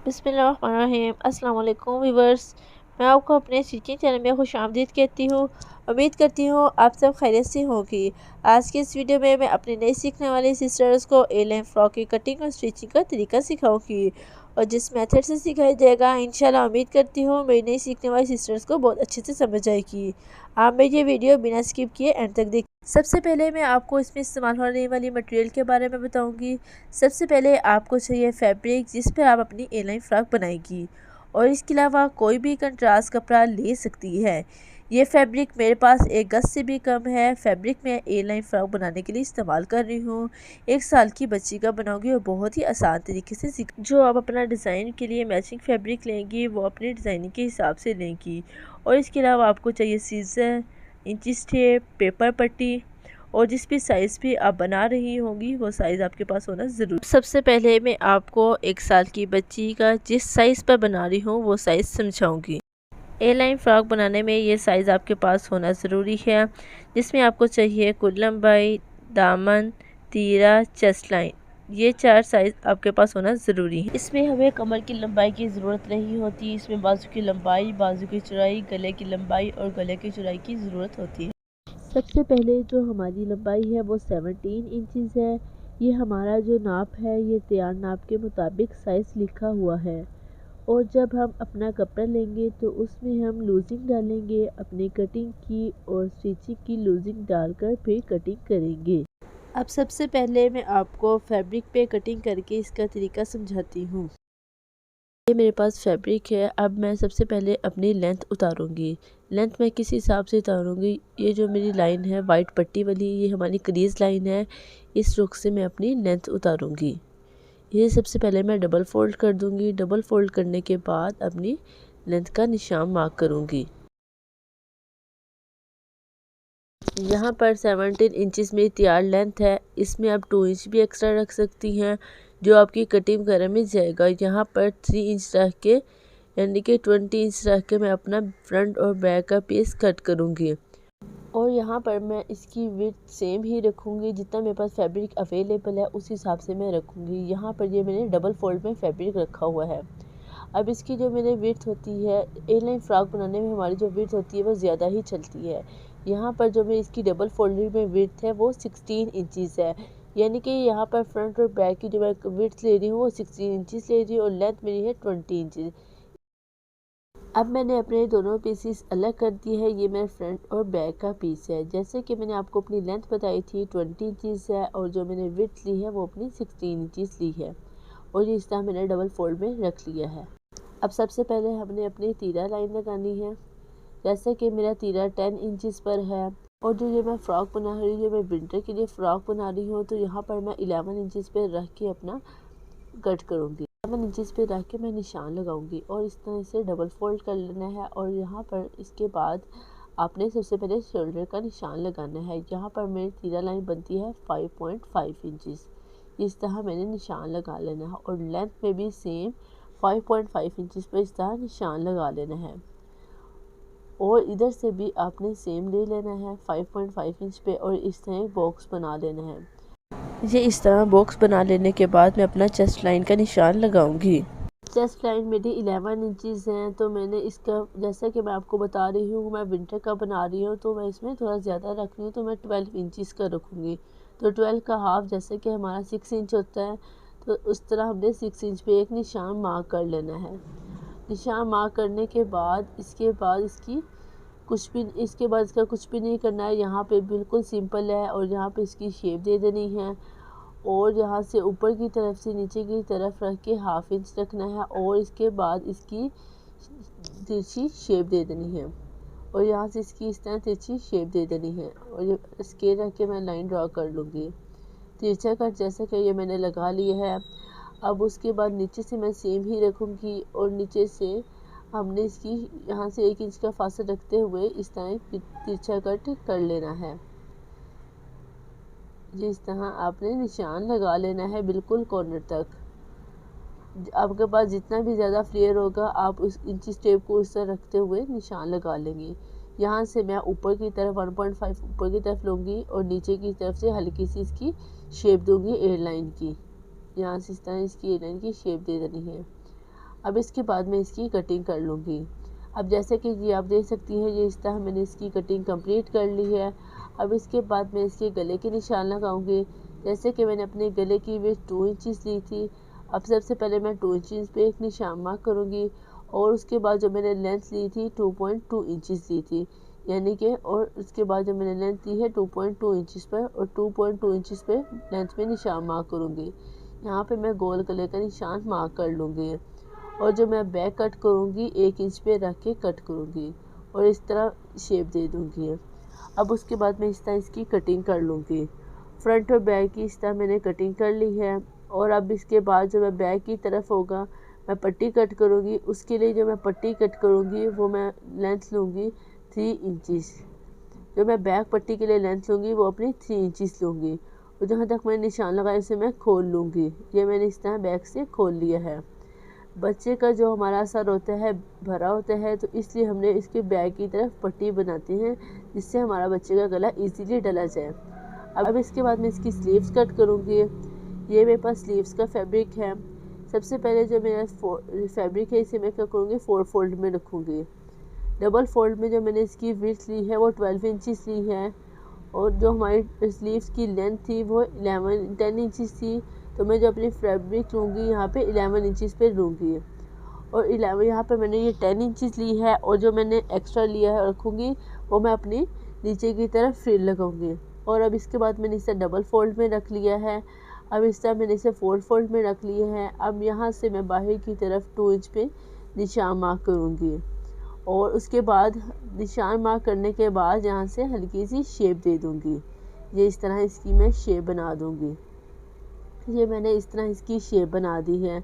बिस्मिल्लाहिर्रहमानिर्रहीम। अस्सलाम वालेकुम व्यूअर्स, मैं आपको अपने स्टिचिंग चैनल में खुशामदीद कहती हूँ। उम्मीद करती हूँ आप सब खैरियत से होंगी। आज की इस वीडियो में मैं अपनी नई सीखने वाली सिस्टर्स को ए लाइन फ्रॉक की कटिंग और स्टिचिंग का तरीका सिखाऊंगी और जिस मेथड से सिखाया जाएगा इंशाल्लाह उम्मीद करती हूँ मेरी नई सीखने वाली सिस्टर्स को बहुत अच्छे से समझ आएगी। आप मेरी ये वीडियो बिना स्किप किए एंड तक देखें। सबसे पहले मैं आपको इसमें इस्तेमाल होने वाली मटेरियल के बारे में बताऊंगी। सबसे पहले आपको चाहिए फैब्रिक जिस पर आप अपनी ए लाइन फ्रॉक बनाएगी और इसके अलावा कोई भी कंट्रास्ट कपड़ा ले सकती है। ये फैब्रिक मेरे पास 1 गज से भी कम है। फैब्रिक मैं ए लाइन फ्रॉक बनाने के लिए इस्तेमाल कर रही हूँ। 1 साल की बच्ची का बनाऊंगी और बहुत ही आसान तरीके से सीख। जो आप अपना डिज़ाइन के लिए मैचिंग फैब्रिक लेंगी वो अपने डिज़ाइनिंग के हिसाब से लेंगी और इसके अलावा आपको चाहिए सीज़र, इंचिस टेप, पेपर पट्टी और जिस भी साइज़ भी आप बना रही होंगी वो साइज़ आपके पास होना ज़रूरी। सबसे पहले मैं आपको 1 साल की बच्ची का जिस साइज़ पर बना रही हूँ वो साइज़ समझाऊंगी। ए लाइन फ्रॉक बनाने में ये साइज़ आपके पास होना ज़रूरी है, जिसमें आपको चाहिए कुल लंबाई, दामन, तीरा, चेस्ट लाइन। ये 4 साइज़ आपके पास होना ज़रूरी है। इसमें हमें कमर की लंबाई की ज़रूरत नहीं होती। इसमें बाजू की लंबाई, बाजू की चौड़ाई, गले की लंबाई और गले की चौड़ाई की ज़रूरत होती है। सबसे पहले जो हमारी लंबाई है वो 17 इंचज़ है। ये हमारा जो नाप है ये तैयार नाप के मुताबिक साइज़ लिखा हुआ है और जब हम अपना कपड़ा लेंगे तो उसमें हम लूजिंग डालेंगे अपनी कटिंग की और स्टिचिंग की लूजिंग डालकर फिर कटिंग करेंगे। अब सबसे पहले मैं आपको फैब्रिक पे कटिंग करके इसका तरीका समझाती हूँ। ये मेरे पास फैब्रिक है। अब मैं सबसे पहले अपनी लेंथ उतारूंगी। लेंथ मैं किस हिसाब से उतारूंगी, ये जो मेरी लाइन है वाइट पट्टी वाली ये हमारी क्रीज लाइन है, इस रुख से मैं अपनी लेंथ उतारूंगी। ये सबसे पहले मैं डबल फोल्ड कर दूंगी। डबल फोल्ड करने के बाद अपनी लेंथ का निशान मार्क करूंगी। यहाँ पर 17 इंचज़ में तैयार लेंथ है। इसमें आप 2 इंच भी एक्स्ट्रा रख सकती हैं जो आपकी कटिंग वगैरह में जाएगा। यहाँ पर 3 इंच रख के यानी कि 20 इंच रख के मैं अपना फ्रंट और बैक का पीस कट करूँगी और यहाँ पर मैं इसकी विड्थ सेम ही रखूँगी। जितना मेरे पास फैब्रिक अवेलेबल है उस हिसाब से मैं रखूँगी। यहाँ पर ये मैंने डबल फोल्ड में फैब्रिक रखा हुआ है। अब इसकी जो मेरी विड्थ होती है, ए लाइन फ्रॉक बनाने में हमारी जो विड्थ होती है वो ज़्यादा ही चलती है। यहाँ पर जो मेरी इसकी डबल फोल्डेड में विड्थ है वो 16 इंचज़ है, यानी कि यहाँ पर फ्रंट और बैक की जो मैं विड्थ ले रही हूँ वो 16 इंचज़ ले रही हूँ और लेंथ मेरी है 20 इंचज़। अब मैंने अपने दोनों पीसीस अलग कर दिए हैं। ये मेरा फ्रंट और बैक का पीस है। जैसे कि मैंने आपको अपनी लेंथ बताई थी 20 इंचज़ है और जो मैंने विड्थ ली है वो अपनी 16 इंचज़ ली है और ये इस तरह मैंने डबल फोल्ड में रख लिया है। अब सबसे पहले हमने अपनी तीरा लाइन लगानी है। जैसे कि मेरा तीरा 10 इंचज़ पर है और जो ये मैं फ़्रॉक बना रही हूँ, मैं विंटर के लिए फ़्रॉक बना रही हूँ, तो यहाँ पर मैं 11 इंचज़ पे रख के अपना कट करूँगी। 11 इंचज़ पे रख के मैं निशान लगाऊंगी और इस तरह से डबल फोल्ड कर लेना है और यहाँ पर इसके बाद आपने सबसे पहले शोल्डर का निशान लगाना है। यहाँ पर मेरी तीरा लाइन बनती है 5.5 इंचज़। इस तरह मैंने निशान लगा लेना है और लेंथ में भी सेम 5.5 इंचज़ पर इस तरह निशान लगा लेना है और इधर से भी आपने सेम ले लेना है 5.5 इंच पे और इस तरह बॉक्स बना लेना है। ये इस तरह बॉक्स बना लेने के बाद मैं अपना चेस्ट लाइन का निशान लगाऊंगी। चेस्ट लाइन मेरी 11 इंचज़ हैं, तो मैंने इसका जैसा कि मैं आपको बता रही हूँ मैं विंटर का बना रही हूँ तो मैं इसमें थोड़ा ज़्यादा रख रही हूँ, तो मैं 12 इंचज़ का रखूँगी। तो 12 का हाफ जैसे कि हमारा 6 इंच होता है, तो उस तरह हमने 6 इंच पे एक निशान मार्क कर लेना है। निशान मार्क करने के बाद इसके बाद इसका कुछ भी नहीं करना है। यहाँ पे बिल्कुल सिंपल है और यहाँ पे इसकी शेप दे देनी है और यहाँ से ऊपर की तरफ से नीचे की तरफ रख के हाफ इंच रखना है और इसके बाद इसकी तिरछी शेप दे देनी है और यहाँ से इसकी इस तरह तिरछी शेप दे देनी है और ये स्केल रख के मैं लाइन ड्रॉ कर लूँगी। तिरछा कट जैसे कि ये मैंने लगा लिया है। अब उसके बाद नीचे से मैं सेम ही रखूँगी और नीचे से हमने इसकी यहाँ से 1 इंच का फासला रखते हुए इस तरह तिरछा कट कर लेना है। जिस तरह आपने निशान लगा लेना है बिल्कुल कॉर्नर तक। आपके पास जितना भी ज़्यादा फ्लेयर होगा आप उस इंची टेप को इस तरह रखते हुए निशान लगा लेंगे। यहाँ से मैं ऊपर की तरफ 1.5 ऊपर की तरफ लूँगी और नीचे की तरफ से हल्की सी इसकी शेप दूँगी एयरलाइन की। यहाँ से इस तरह इसकी एयरलाइन की शेप दे देनी है। अब इसके बाद मैं इसकी कटिंग कर लूँगी। अब जैसे कि ये आप देख सकती हैं, ये इस तरह मैंने इसकी कटिंग कंप्लीट कर ली है। अब इसके बाद मैं इसके गले के निशान लगाऊंगी। जैसे कि मैंने अपने गले की विड्थ 2 इंचज़ ली थी। अब सबसे पहले मैं 2 इंचज़ पे एक निशान मार्क करूँगी और उसके बाद जो मैंने लेंथ ली थी 2.2 इंचज़ ली थी, यानी कि और उसके बाद जो मैंने लेंथ ली है 2.2 इंचज़ पर और 2.2 इंचज़ पे लेंथ में निशान मार्क करूँगी। यहाँ पे मैं गोल गले का निशान मार्क कर लूँगी और जो मैं बैक कट करूँगी 1 इंच पे रख के कट करूँगी और इस तरह शेप दे दूँगी। अब उसके बाद मैं इस तरह इसकी कटिंग कर लूँगी। फ्रंट और बैक की इस तरह मैंने कटिंग कर ली है और अब इसके बाद जो मैं बैक की तरफ होगा मैं पट्टी कट करूँगी। उसके लिए जो मैं पट्टी कट करूँगी वो मैं लेंथ लूँगी 3 इंचज़। जो मैं बैक पट्टी के लिए लेंथ लूँगी वो अपनी 3 इंचज़ लूँगी और जहाँ तक मैंने निशान लगाया उसे मैं खोल लूँगी। ये मैंने इस तरह बैक से खोल लिया है। बच्चे का जो हमारा सर होता है भरा होता है, तो इसलिए हमने इसके बैक की तरफ पट्टी बनाते हैं जिससे हमारा बच्चे का गला इजीली डला जाए। अब इसके बाद मैं इसकी स्लीव्स कट करूँगी। ये मेरे पास स्लीव्स का फैब्रिक है। सबसे पहले जो मेरा फैब्रिक है इसे मैं क्या करूँगी 4 फोल्ड में रखूँगी। डबल फोल्ड में जो मैंने इसकी विड्थ ली है वो 12 इंचज़ ली है और जो हमारी स्लीव्स की लेंथ थी वो 10 इंचज़ थी। तो मैं जो अपनी फैब्रिक लूँगी यहाँ पे 11 इंचज़ पे लूँगी और 11 यहाँ पे मैंने ये 10 इंचज़ ली है और जो मैंने एक्स्ट्रा लिया है रखूँगी वो मैं अपनी नीचे की तरफ फ्रिल लगाऊँगी। और अब इसके बाद मैंने इसे डबल फोल्ड में रख लिया है। अब इस तरह मैंने इसे 4 फोल्ड में रख लिया है। अब यहाँ से मैं बाहर की तरफ 2 इंच पे निशान मार्क करूँगी और उसके बाद निशान मार्क करने के बाद यहाँ से हल्की सी शेप दे दूँगी। ये इस तरह इसकी मैं शेप बना दूँगी। ये मैंने इस तरह इसकी शेप बना दी है।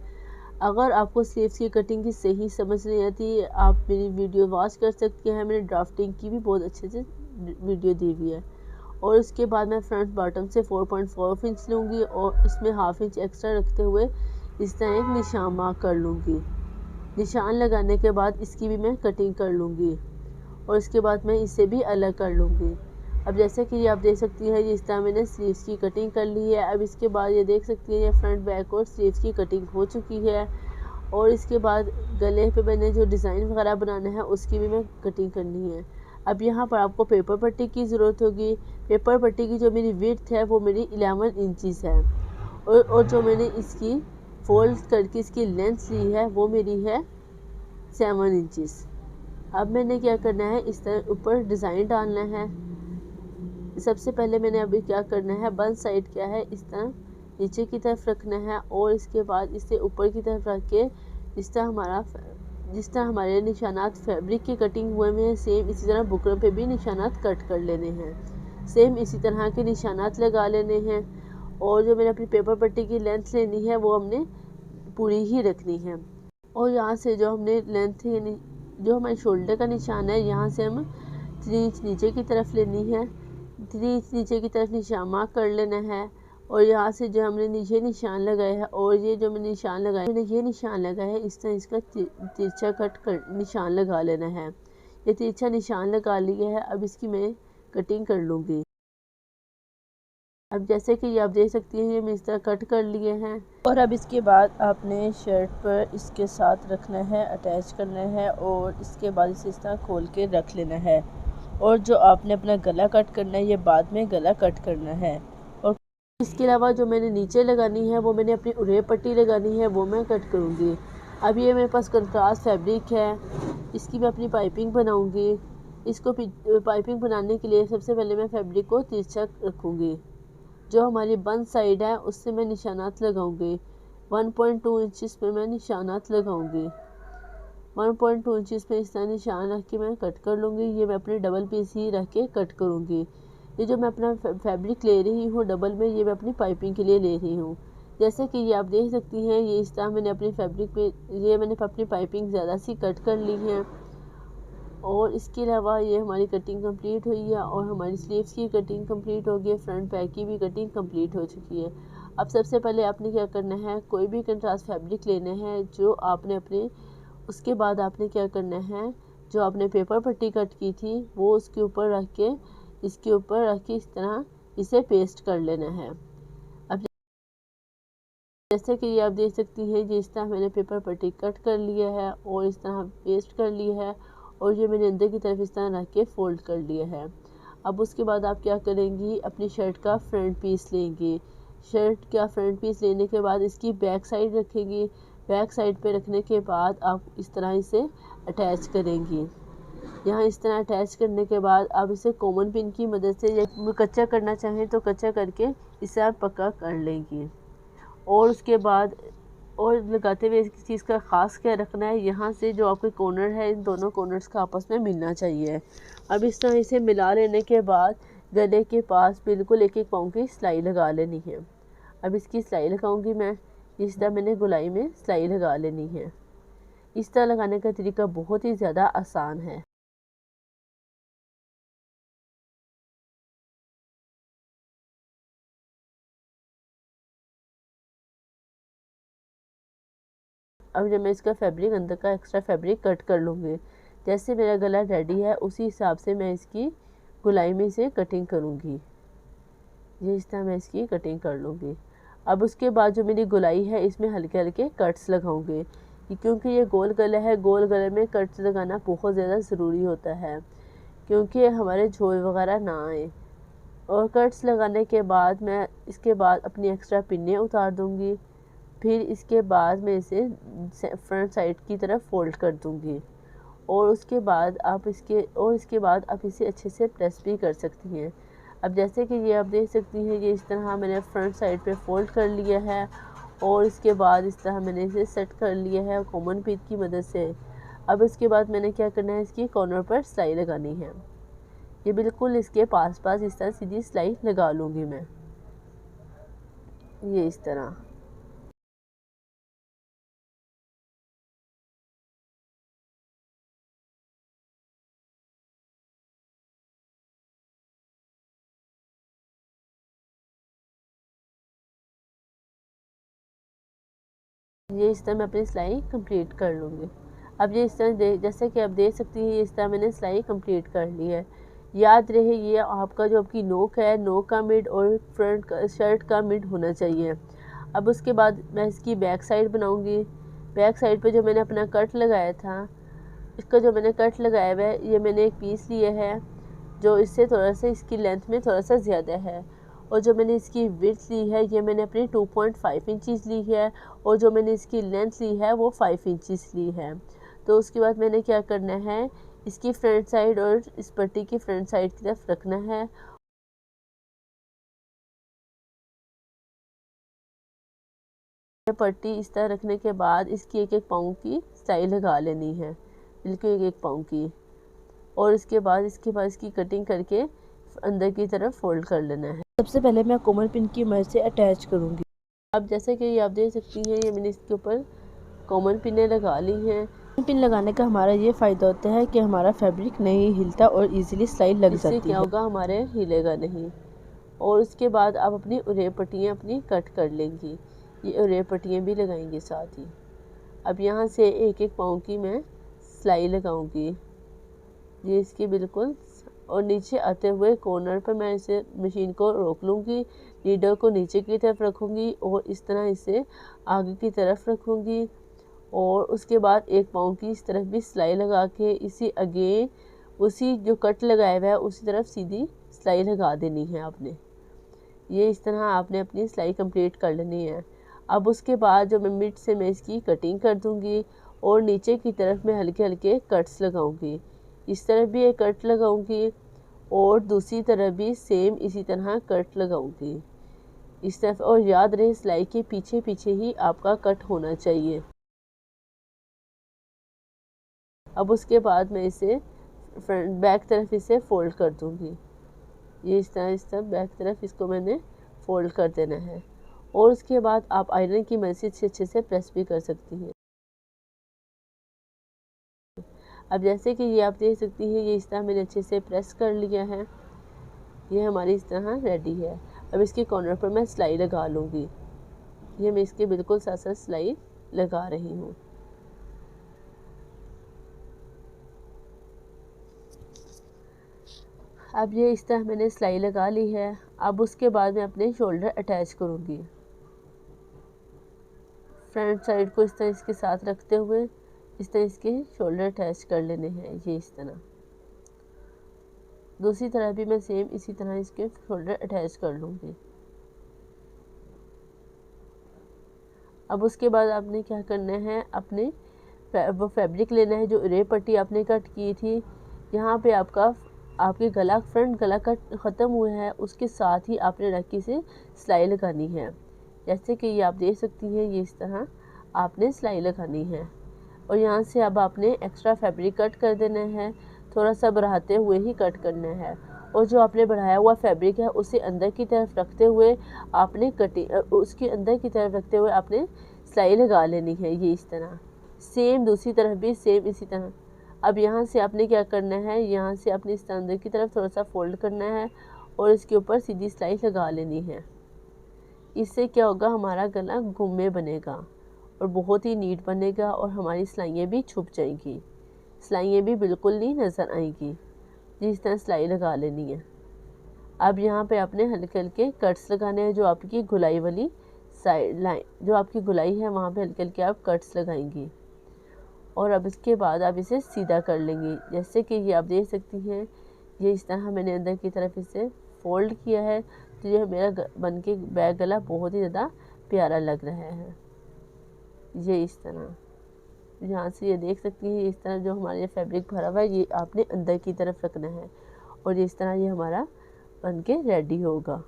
अगर आपको स्लीव्स की कटिंग की सही समझ नहीं आती आप मेरी वीडियो वॉच कर सकते हैं। मैंने ड्राफ्टिंग की भी बहुत अच्छे से वीडियो दी हुई है। और उसके बाद मैं फ्रंट बॉटम से 4.4 इंच लूँगी और इसमें हाफ इंच एक्स्ट्रा रखते हुए इस तरह एक निशान मार्क कर लूँगी। निशान लगाने के बाद इसकी भी मैं कटिंग कर लूँगी और इसके बाद मैं इसे भी अलग कर लूँगी। अब जैसे कि ये आप देख सकती हैं, ये इस तरह मैंने स्लीव्स की कटिंग कर ली है। अब इसके बाद ये देख सकती हैं ये फ्रंट बैक और स्लीव्स की कटिंग हो चुकी है और इसके बाद गले पे मैंने जो डिज़ाइन वगैरह बनाना है उसकी भी मैं कटिंग करनी है। अब यहाँ पर आपको पेपर पट्टी की ज़रूरत होगी। पेपर पट्टी की जो मेरी विड्थ है वो मेरी 11 इंचज़ है और जो मैंने इसकी फोल्ड करके इसकी लेंथ ली है वो मेरी है 7 इंचज़। अब मैंने क्या करना है, इस तरह ऊपर डिज़ाइन डालना है। सबसे पहले मैंने अभी क्या करना है, वन साइड क्या है इस तरह नीचे की तरफ रखना है और इसके बाद इसे ऊपर की तरफ रख के जिस तरह हमारे निशानात फैब्रिक की कटिंग हुए हैं सेम इसी तरह बुकरम पे भी निशानात कट कर लेने हैं। सेम इसी तरह के निशानात लगा लेने हैं और जो मैंने अपनी पेपर पट्टी की लेंथ लेनी है वो हमने पूरी ही रखनी है। और यहाँ से जो हमने लेंथ यानी जो हमारे शोल्डर का निशान है यहाँ से हम 3 इंच नीचे की तरफ लेनी है। 3 इंच नीचे की तरफ निशान मार्क कर लेना है और यहाँ से जो हमने नीचे निशान लगाया है और ये जो मैंने निशान लगाया मैंने ये निशान लगाया है इस तरह इसका तिरछा कट कर निशान लगा लेना है। ये तिरछा निशान लगा लिया है। अब इसकी मैं कटिंग कर लूँगी। अब जैसे कि ये आप देख सकती हैं ये मैं इस तरह कट कर लिए हैं और अब इसके बाद आपने शर्ट पर इसके साथ रखना है, अटैच करना है और इसके बाद इसे इस तरह खोल के रख लेना है। और जो आपने अपना गला कट करना है ये बाद में गला कट करना है। और इसके अलावा जो मैंने नीचे लगानी है वो मैंने अपनी उरे पट्टी लगानी है वो मैं कट करूँगी। अब ये मेरे पास कंट्रास्ट फैब्रिक है, इसकी मैं अपनी पाइपिंग बनाऊँगी। इसको पाइपिंग बनाने के लिए सबसे पहले मैं फैब्रिक को तिरछा रखूँगी। जो हमारी बंद साइड है उससे मैं निशानात लगाऊंगी। 1.2 इंचज़ पे मैं निशानात लगाऊंगी। 1.2 इंचज़ पे इस तरह निशान रख के मैं कट कर लूँगी। ये मैं अपने डबल पीस ही रख के कट करूँगी। ये जो मैं अपना फैब्रिक ले रही हूँ डबल में ये मैं अपनी पाइपिंग के लिए ले रही हूँ। जैसे कि ये आप देख सकती हैं ये इस तरह मैंने अपनी फैब्रिक पे ये मैंने अपनी पाइपिंग ज़्यादा सी कट कर ली है। और इसके अलावा ये हमारी कटिंग कंप्लीट हुई है और हमारी स्लीव्स की कटिंग कंप्लीट हो गई, फ्रंट बैक की भी कटिंग कंप्लीट हो चुकी है। अब सबसे पहले आपने क्या करना है, कोई भी कंट्रास्ट फैब्रिक लेना है जो आपने अपने उसके बाद आपने क्या करना है, जो आपने पेपर पट्टी कट की थी वो उसके ऊपर रख के इसके ऊपर रख के इस तरह इसे पेस्ट कर लेना है। अब जैसे कि ये आप देख सकती हैं, ये इस तरह मैंने पेपर पट्टी कट कर लिया है और इस तरह पेस्ट कर लिया है और ये मैंने अंदर की तरफ इस तरह रख के फ़ोल्ड कर लिया है। अब उसके बाद आप क्या करेंगी, अपनी शर्ट का फ्रंट पीस लेंगी। शर्ट का फ्रंट पीस लेने के बाद इसकी बैक साइड रखेंगी। बैक साइड पे रखने के बाद आप इस तरह इसे अटैच करेंगी। यहाँ इस तरह अटैच करने के बाद आप इसे कॉमन पिन की मदद से, या कच्चा करना चाहें तो कच्चा करके इसे आप पक्का कर लेंगी। और उसके बाद और लगाते हुए इस चीज़ का ख़ास क्या रखना है, यहाँ से जो आपके कॉर्नर है इन दोनों कॉर्नर्स का आपस में मिलना चाहिए। अब इस तरह इसे मिला लेने के बाद गले के पास बिल्कुल एक एक पाँव की सिलाई लगा लेनी है। अब इसकी सिलाई लगाऊंगी मैं, इस तरह मैंने गोलाई में सिलाई लगा लेनी है। इस तरह लगाने का तरीका बहुत ही ज़्यादा आसान है। अब जब मैं इसका फैब्रिक अंदर का एक्स्ट्रा फैब्रिक कट कर लूँगी, जैसे मेरा गला रेडी है उसी हिसाब से मैं इसकी गोलाई में इसे कटिंग करूँगी। ये इस तरह मैं इसकी कटिंग कर लूँगी। अब उसके बाद जो मेरी गोलाई है इसमें हल्के हल्के कट्स लगाऊंगी, क्योंकि ये गोल गला है। गोल गले में कट्स लगाना बहुत ज़्यादा ज़रूरी होता है क्योंकि हमारे झोल वगैरह ना आए। और कट्स लगाने के बाद मैं इसके बाद अपनी एक्स्ट्रा पिन्ने उतार दूँगी। फिर इसके बाद मैं इसे फ्रंट साइड की तरफ फोल्ड कर दूंगी और इसके बाद आप इसे अच्छे से प्रेस भी कर सकती हैं। अब जैसे कि ये आप देख सकती हैं, ये इस तरह मैंने फ्रंट साइड पे फोल्ड कर लिया है और इसके बाद इस तरह मैंने इसे सेट कर लिया है कॉमन पिन की मदद से। अब इसके बाद मैंने क्या करना है, इसकी कॉर्नर पर सिलाई लगानी है। ये बिल्कुल इसके पास इस तरह सीधी सिलाई लगा लूँगी मैं, ये इस तरह। ये इस तरह मैं अपनी सिलाई कंप्लीट कर लूँगी। अब ये इस तरह जैसे कि आप देख सकती हैं, इस तरह मैंने सिलाई कंप्लीट कर ली है। याद रहे ये आपका जो आपकी नोक है, नोक का मिड और फ्रंट का शर्ट का मिड होना चाहिए। अब उसके बाद मैं इसकी बैक साइड बनाऊँगी। बैक साइड पे जो मैंने अपना कट लगाया था, इसका जो मैंने कट लगाया हुआ है, ये मैंने एक पीस लिया है जो इससे थोड़ा सा इसकी लेंथ में थोड़ा सा ज़्यादा है। और जो मैंने इसकी विड्थ ली है, ये मैंने अपनी 2.5 इंचज़ ली है और जो मैंने इसकी लेंथ ली है वो 5 इंचज़ ली है। तो उसके बाद मैंने क्या करना है, इसकी फ्रंट साइड और इस पट्टी की फ्रंट साइड की तरफ रखना है। पट्टी इस तरह रखने के बाद इसकी एक एक पाँव की सिलाई लगा लेनी है, बिल्कुल एक एक पाँव की। और इसके बाद इसकी कटिंग करके अंदर की तरफ फोल्ड कर लेना है। सबसे पहले मैं कॉमन पिन की मदद से अटैच करूँगी। अब जैसे कि ये आप देख सकती हैं, ये मैंने इसके ऊपर कॉमन पिनें लगा ली हैं। पिन लगाने का हमारा ये फ़ायदा होता है कि हमारा फैब्रिक नहीं हिलता और इजीली सिलाई लग जाती है। इससे क्या होगा, हमारे हिलेगा नहीं। और उसके बाद आप अपनी उरे पट्टियाँ अपनी कट कर लेंगी। ये उरे पट्टियाँ भी लगाएंगी साथ ही। अब यहाँ से एक एक पाँव की मैं सिलाई लगाऊंगी, ये इसकी बिल्कुल। और नीचे आते हुए कॉर्नर पर मैं इसे मशीन को रोक लूँगी, नीडल को नीचे की तरफ रखूँगी और इस तरह इसे आगे की तरफ रखूँगी। और उसके बाद एक पाँव की इस तरफ भी सिलाई लगा के इसी आगे उसी जो कट लगाया हुआ है उसी तरफ सीधी सिलाई लगा देनी है आपने। ये इस तरह आपने अपनी सिलाई कंप्लीट कर लेनी है। अब उसके बाद जो मैं मिड से मैं इसकी कटिंग कर दूँगी और नीचे की तरफ मैं हल्के हल्के कट्स लगाऊँगी। इस तरफ भी एक कट लगाऊंगी और दूसरी तरफ भी सेम इसी तरह कट लगाऊंगी इस तरफ। और याद रहे, सिलाई के पीछे पीछे ही आपका कट होना चाहिए। अब उसके बाद मैं इसे फ्रंट बैक तरफ इसे फोल्ड कर दूंगी। ये इस तरह बैक तरफ इसको मैंने फोल्ड कर देना है। और उसके बाद आप आयरन की मदद से अच्छे से प्रेस भी कर सकती हैं। अब जैसे कि ये आप देख सकती हैं, ये इस तरह मैंने अच्छे से प्रेस कर लिया है। ये हमारी इस तरह रेडी है। अब इसके कॉर्नर पर मैं सिलाई लगा लूँगी। ये मैं इसके बिल्कुल साथ साथ सिलाई लगा रही हूँ। अब ये इस तरह मैंने सिलाई लगा ली है। अब उसके बाद मैं अपने शोल्डर अटैच करूँगी। फ्रंट साइड को इस तरह इसके साथ रखते हुए इस तरह इसके शोल्डर अटैच कर लेने हैं, ये इस तरह। दूसरी तरह भी मैं सेम इसी तरह इसके शोल्डर अटैच कर लूँगी। अब उसके बाद आपने क्या करना है, अपने वो फैब्रिक लेना है जो रे पट्टी आपने कट की थी, यहाँ पे आपके गला फ्रंट गला कट ख़त्म हुआ है, उसके साथ ही आपने रखी से सिलाई लगानी है। जैसे कि ये आप देख सकती हैं, ये इस तरह आपने सिलाई लगानी है। और यहाँ से अब आपने एक्स्ट्रा फैब्रिक कट कर देना है, थोड़ा सा बढ़ाते हुए ही कट करना है। और जो आपने बढ़ाया हुआ फैब्रिक है उसे अंदर की तरफ रखते हुए आपने उसके अंदर की तरफ रखते हुए आपने सिलाई लगा लेनी है, ये इस तरह। सेम दूसरी तरफ भी सेम इसी तरह। अब यहाँ से आपने क्या करना है, यहाँ से अपने इस अंदर की तरफ थोड़ा सा फोल्ड करना है और इसके ऊपर सीधी सिलाई लगा लेनी है। इससे क्या होगा, हमारा गला घुम्मे बनेगा और बहुत ही नीट बनेगा और हमारी सिलाइयाँ भी छुप जाएंगी, सिलाइयाँ भी बिल्कुल नहीं नज़र आएंगी। जिस तरह सिलाई लगा लेनी है। अब यहाँ पे आपने हल्के हल्के कट्स लगाने हैं, जो आपकी गुलाई वाली साइड लाइन, जो आपकी गुलाई है वहाँ पे हल्के हल्के आप कट्स लगाएंगी। और अब इसके बाद आप इसे सीधा कर लेंगी। जैसे कि ये आप देख सकती हैं, ये इस तरह मैंने अंदर की तरफ इसे फोल्ड किया है, तो ये मेरा बन के बैक गला बहुत ही ज़्यादा प्यारा लग रहा है। ये इस तरह यहाँ से ये देख सकती हैं, इस तरह जो हमारे फैब्रिक भरा हुआ है ये आपने अंदर की तरफ रखना है और इस तरह ये हमारा बन के रेडी होगा।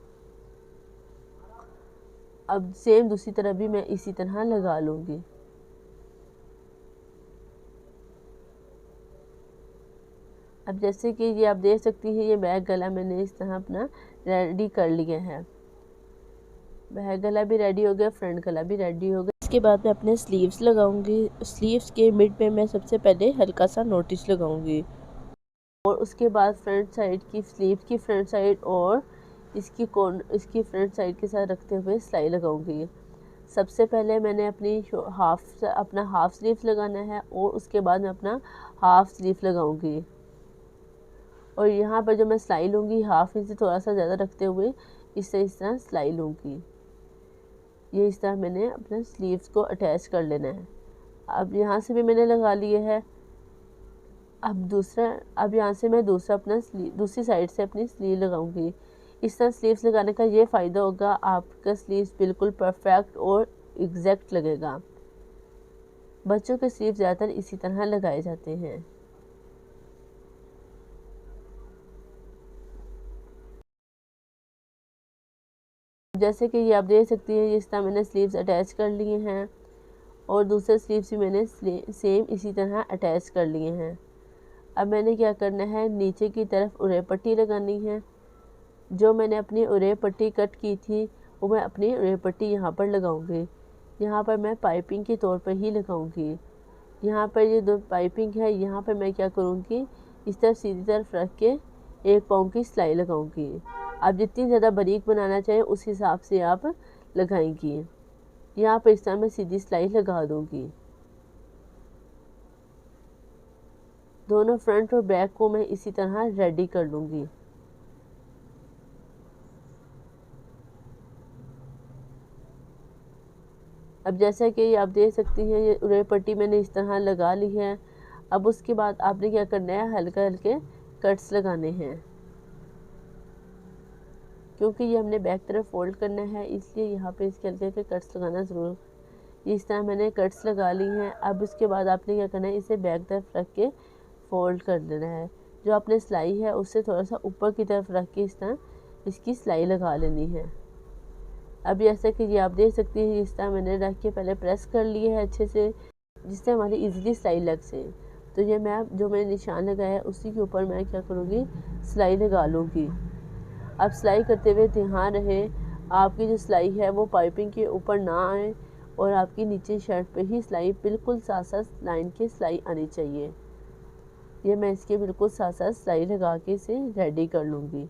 अब सेम दूसरी तरफ भी मैं इसी तरह लगा लूँगी। अब जैसे कि ये आप देख सकती हैं, ये बैक गला मैंने इस तरह अपना रेडी कर लिया है। बैक गला भी रेडी हो गया, फ्रंट गला भी रेडी हो गया। इसके बाद मैं अपने स्लीव्स लगाऊंगी। स्लीव्स के मिड पे मैं सबसे पहले हल्का सा नोटिस लगाऊंगी और उसके बाद फ्रंट साइड की स्लीव की फ्रंट साइड और इसकी फ्रंट साइड के साथ रखते हुए सिलाई लगाऊंगी। सबसे पहले मैंने अपना हाफ स्लीव लगाना है और उसके बाद मैं अपना हाफ स्लीव लगाऊंगी। और यहाँ पर जो मैं सिलाई लूँगी, हाफ इंच से थोड़ा सा ज़्यादा रखते हुए इस तरह सिलाई लूँगी। ये इस तरह मैंने अपने स्लीव्स को अटैच कर लेना है। अब यहाँ से भी मैंने लगा लिए है। अब यहाँ से मैं दूसरी साइड से अपनी स्लीव लगाऊंगी। इस तरह स्लीव्स लगाने का ये फ़ायदा होगा, आपका स्लीव्स बिल्कुल परफेक्ट और एग्जैक्ट लगेगा। बच्चों के स्लीव ज़्यादातर इसी तरह लगाए जाते हैं। जैसे कि ये आप देख सकती हैं, इस तरह मैंने स्लीव्स अटैच कर लिए हैं और दूसरे स्लीव्स भी मैंने सेम इसी तरह अटैच कर लिए हैं। अब मैंने क्या करना है, नीचे की तरफ उरे पट्टी लगानी है। जो मैंने अपनी उरे पट्टी कट की थी वो मैं अपनी उरे पट्टी यहाँ पर लगाऊंगी। यहाँ पर मैं पाइपिंग के तौर पर ही लगाऊंगी। यहाँ पर ये दो पाइपिंग है, यहाँ पर मैं क्या करूँगी, इस तरफ सीधी तरफ रख के 1 पाँव की सिलाई लगाऊंगी। आप जितनी ज़्यादा बारीक बनाना चाहें उस हिसाब से आप लगाएंगी। यहाँ पर इस तरह मैं सीधी सिलाई लगा दूँगी। दोनों फ्रंट और बैक को मैं इसी तरह रेडी कर लूँगी। अब जैसा कि आप देख सकती हैं, ये उरे पट्टी मैंने इस तरह लगा ली है। अब उसके बाद आपने क्या करना है, हल्के हल्के कट्स लगाने हैं। क्योंकि ये हमने बैक तरफ फोल्ड करना है, इसलिए यहाँ पे इसके हल्के हल्के कट्स लगाना ज़रूर। इस तरह मैंने कट्स लगा ली हैं। अब उसके बाद आपने क्या करना है, इसे बैक तरफ रख के फोल्ड कर देना है। जो आपने सिलाई है उससे थोड़ा सा ऊपर की तरफ रख के इस तरह इसकी सिलाई लगा लेनी है। अब जैसा कि ये आप देख सकती हैं, इस तरह मैंने रख के पहले प्रेस कर लिए है अच्छे से, जिससे हमारी इजीली सिलाई लग से। तो ये जो मैंने निशान लगाया है उसी के ऊपर मैं क्या करूँगी, सिलाई लगा लूँगी। अब सिलाई करते हुए ध्यान रहे आपकी जो सिलाई है वो पाइपिंग के ऊपर ना आए और आपकी नीचे शर्ट पे ही सिलाई बिल्कुल साथ साथ लाइन की सिलाई आनी चाहिए। ये मैं इसके बिल्कुल साथ साथ सिलाई लगा के इसे रेडी कर लूँगी।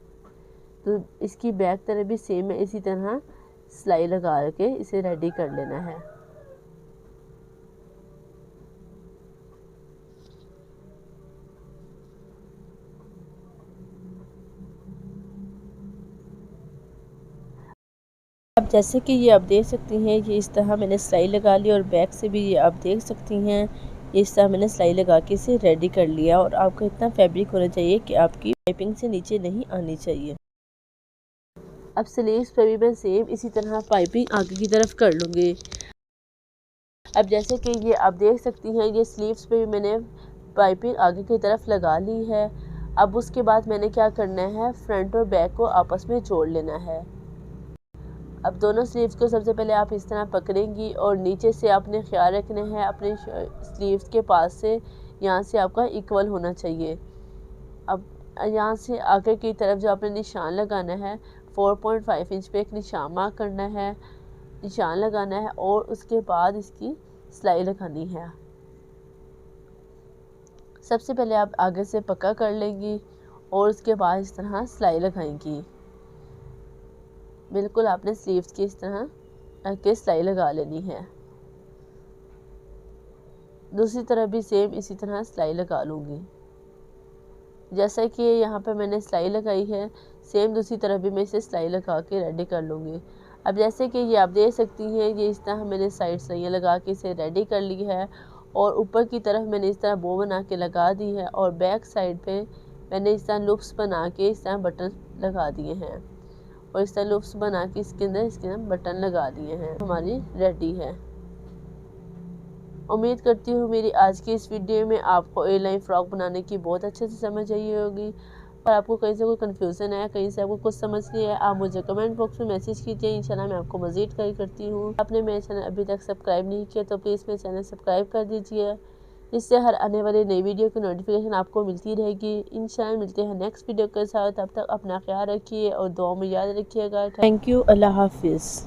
तो इसकी बैक तरफ भी सेम है, इसी तरह सिलाई लगा के इसे रेडी कर लेना है। अब अब जैसे कि ये आप देख सकती हैं, ये इस तरह मैंने सिलाई लगा ली और बैक से भी ये आप देख सकती हैं इस तरह मैंने सिलाई लगा के इसे रेडी कर लिया। और आपका इतना फैब्रिक होना चाहिए कि आपकी पाइपिंग से नीचे नहीं आनी चाहिए। अब स्लीव्स पे भी मैं सेम इसी तरह पाइपिंग आगे की तरफ कर लूँगी। अब जैसे कि ये आप देख सकती हैं, ये स्लीव्स पे भी मैंने पाइपिंग आगे की तरफ लगा ली है। अब उसके बाद मैंने क्या करना है, फ्रंट और बैक को आपस में जोड़ लेना है। अब दोनों स्लीव्स को सबसे पहले आप इस तरह पकड़ेंगी और नीचे से आपने ख्याल रखना है अपने स्लीव्स के पास से यहाँ से आपका इक्वल होना चाहिए। अब यहाँ से आगे की तरफ जो आपने निशान लगाना है 4.5 इंच पे एक निशान मार्क करना है, निशान लगाना है और उसके बाद इसकी सिलाई लगानी है। सबसे पहले आप आगे से पक्का कर लेंगी और उसके बाद इस तरह सिलाई लगाएंगी। बिल्कुल आपने स्लीव्स की इस तरह के सिलाई लगा लेनी है। दूसरी तरफ भी सेम इसी तरह सिलाई लगा लूँगी। जैसा कि यहाँ पे मैंने सिलाई लगाई है, सेम दूसरी तरफ भी मैं इसे सिलाई लगा के रेडी कर लूँगी। अब जैसे कि ये आप देख सकती हैं, ये इस तरह मैंने साइड सिलाइयाँ लगा के इसे रेडी कर ली है और ऊपर की तरफ मैंने इस तरह बो बना के लगा दी है और बैक साइड पे मैंने इस तरह लूप्स बना के इस तरह बटन लगा दिए हैं और इस तरह लूप्स बना के इसके अंदर बटन लगा दिए हैं। हमारी रेडी है। उम्मीद करती हूँ मेरी आज की इस वीडियो में आपको ए लाइन फ्रॉक बनाने की बहुत अच्छे से समझ आई होगी। और आपको कहीं से कोई कन्फ्यूज़न है, कहीं से आपको कुछ समझ नहीं है, आप मुझे कमेंट बॉक्स में मैसेज कीजिए। इंशाल्लाह मैं आपको मज़ीद गाइड करती हूँ। आपने मेरे चैनल अभी तक सब्सक्राइब नहीं किया तो प्लीज़ मेरे चैनल सब्सक्राइब कर दीजिए, जिससे हर आने वाली नई वीडियो की नोटिफिकेशन आपको मिलती रहेगी। इंशाल्लाह मिलते हैं नेक्स्ट वीडियो के साथ। तब तक अपना ख्याल रखिए और दुआ में याद रखिएगा। Thank you. अल्लाह हाफिज़।